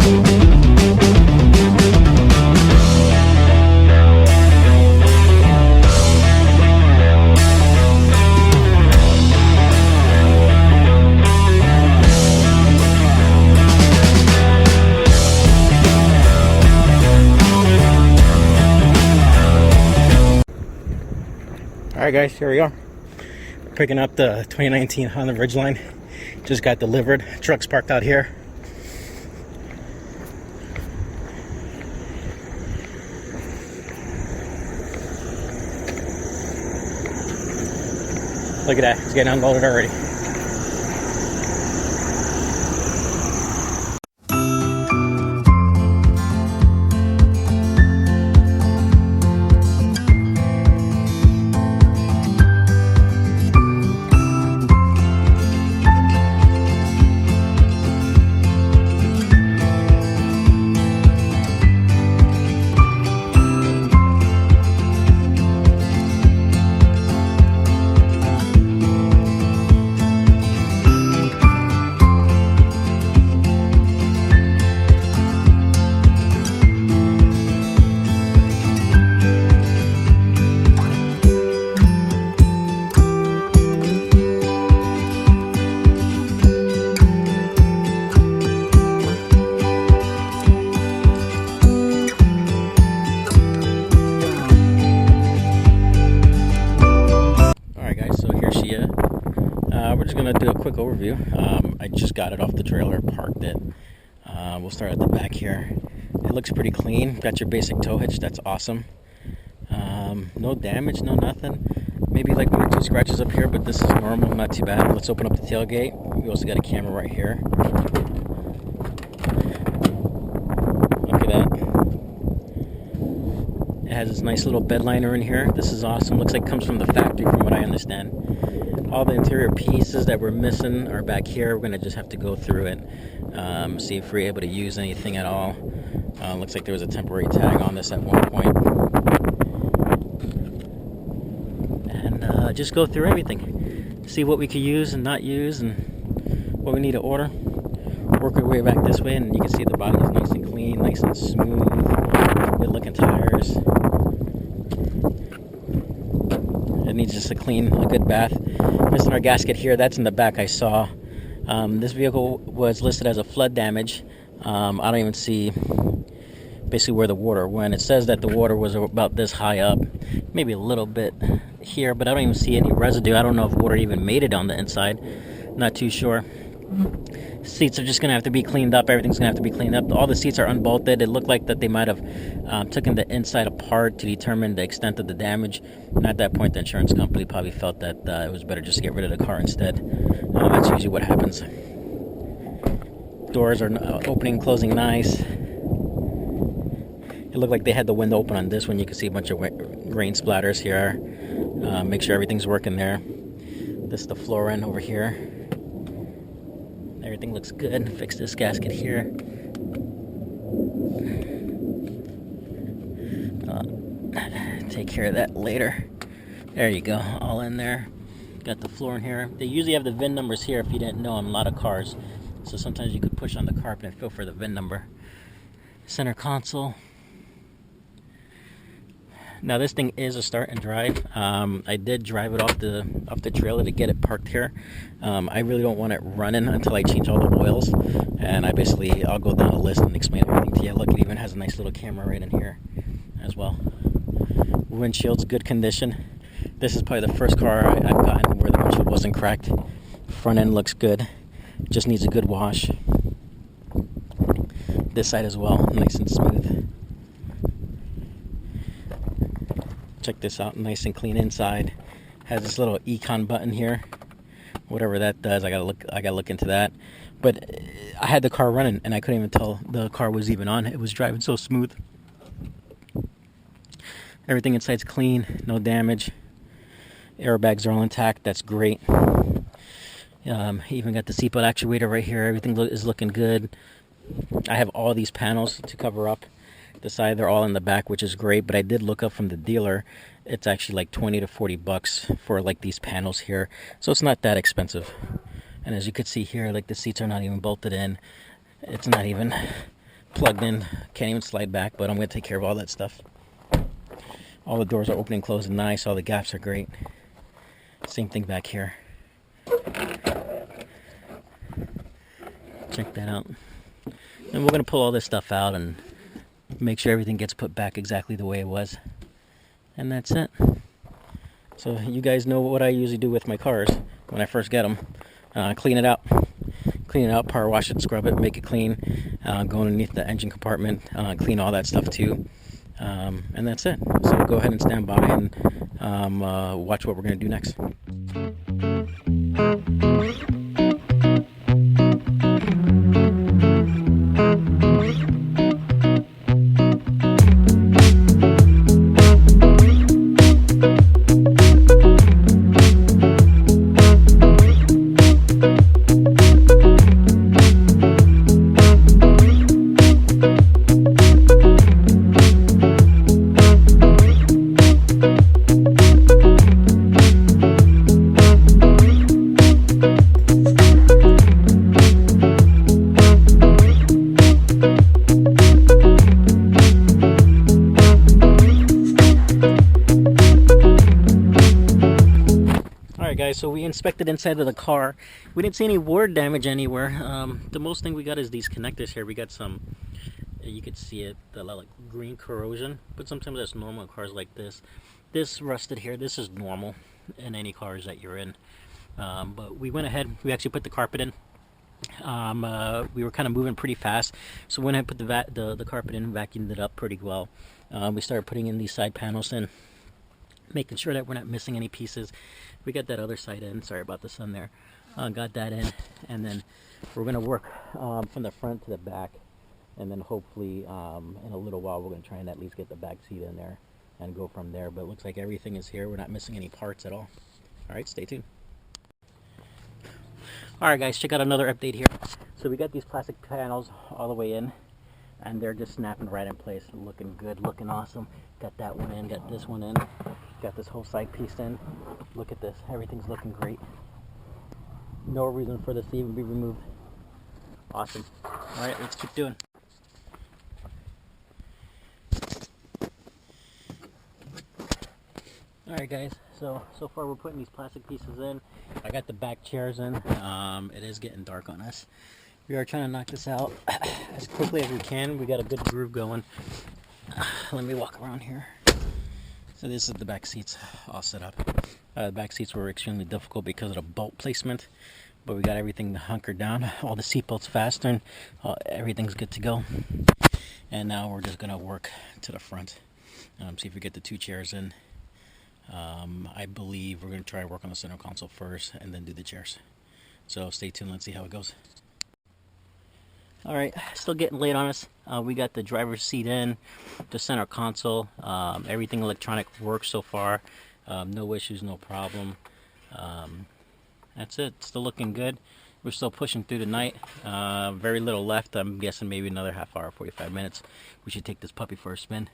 Alright guys, here we are. Picking up the 2019 Honda Ridgeline. Just got delivered. Truck's parked out here. Look at that, it's getting unloaded already. We're just gonna do a quick overview. I just got it off the trailer, parked it. We'll start at the back here. It looks pretty clean. Got your basic tow hitch, that's awesome. No damage, no nothing. Maybe like 1 or 2 scratches up here, but this is normal, not too bad. Let's open up the tailgate. We also got a camera right here. Look at that. It has this nice little bed liner in here. This is awesome. Looks like it comes from the factory from what I understand. All the interior pieces that we're missing are back here. We're gonna just have to go through it, see if we're able to use anything at all. Looks like there was a temporary tag on this at one point. And just go through everything. See what we could use and not use and what we need to order. Work our way back this way and you can see the body is nice and clean, nice and smooth. Good looking tires. It needs just a good bath. Missing our gasket here, that's in the back I saw. This vehicle was listed as a flood damage. I don't even see basically where the water went. It says that the water was about this high up, maybe a little bit here, but I don't even see any residue. I don't know if water even made it on the inside. Not too sure. Seats are just gonna have to be cleaned up. Everything's gonna have to be cleaned up. All the seats are unbolted. It looked like that they might have taken the inside apart to determine the extent of the damage. And at that point, the insurance company probably felt that it was better just to get rid of the car instead. That's usually what happens. Doors are opening and closing nice. It looked like they had the window open on this one. You can see a bunch of rain splatters here. Make sure everything's working there. This is the floor end over here. Everything looks good. Fix this gasket here. Take care of that later. There you go, all in there. Got the floor in here. They usually have the VIN numbers here if you didn't know on a lot of cars. So sometimes you could push on the carpet and feel for the VIN number. Center console. Now this thing is a start and drive. I did drive it off the trailer to get it parked here. I really don't want it running until I change all the oils, and I'll go down a list and explain everything to you. Look, it even has a nice little camera right in here as well. Windshield's good condition. This is probably the first car I've gotten where the windshield wasn't cracked. Front end looks good. It just needs a good wash. This side as well, nice and smooth. Check this out, nice and clean inside. Has this little econ button here. Whatever that does, I gotta look into that. But I had the car running and I couldn't even tell the car was even on. It was driving so smooth. Everything inside's clean, no damage. Airbags are all intact, that's great. Even got the seatbelt actuator right here. Everything is looking good. I have all these panels to cover up the side. They're all in the back, which is great, but I did look up from the dealer. It's actually like 20 to 40 bucks for like these panels here, so it's not that expensive. And as you can see here, like the seats are not even bolted in. It's not even plugged in, can't even slide back, but I'm going to take care of all that stuff. All the doors are open and closing nice, all the gaps are great. Same thing back here. Check that out. And we're going to pull all this stuff out and make sure everything gets put back exactly the way it was. And that's it. So you guys know what I usually do with my cars when I first get them. Clean it out, power wash it, scrub it, make it clean, go underneath the engine compartment, clean all that stuff too. And that's it. So go ahead and stand by and watch what we're going to do next. Guys, so we inspected inside of the car. We didn't see any ward damage anywhere. The most thing we got is these connectors here. We got some, you could see it, the like green corrosion, but sometimes that's normal in cars like this. This rusted here, this is normal in any cars that you're in. But we went ahead, we actually put the carpet in. We were kind of moving pretty fast, so we went ahead and put the carpet in, vacuumed it up pretty well. We started putting in these side panels in, making sure that we're not missing any pieces. We got that other side in, sorry about the sun there. Got that in, and then we're going to work from the front to the back, and then hopefully in a little while we're going to try and at least get the back seat in there and go from there. But it looks like everything is here. We're not missing any parts at all. Alright, stay tuned. Alright guys, check out another update here. So we got these plastic panels all the way in, and they're just snapping right in place, looking good, looking awesome. Got that one in, got this one in, got this whole side piece in. Look at this, everything's looking great. No reason for this to even be removed. Awesome. Alright, let's keep doing. Alright guys, so far we're putting these plastic pieces in. I got the back chairs in. It is getting dark on us. We are trying to knock this out as quickly as we can. We got a good groove going. Let me walk around here. So this is the back seats all set up. The back seats were extremely difficult because of the bolt placement, but we got everything hunkered down. All the seat belts fastened. Everything's good to go. And now we're just gonna work to the front. See if we get the two chairs in. I believe we're gonna try to work on the center console first and then do the chairs. So stay tuned, let's see how it goes. Alright, still getting late on us. We got the driver's seat in, the center console, everything electronic works so far. No issues, no problem. That's it, still looking good. We're still pushing through the night. Very little left. I'm guessing maybe another half hour, 45 minutes. We should take this puppy for a spin.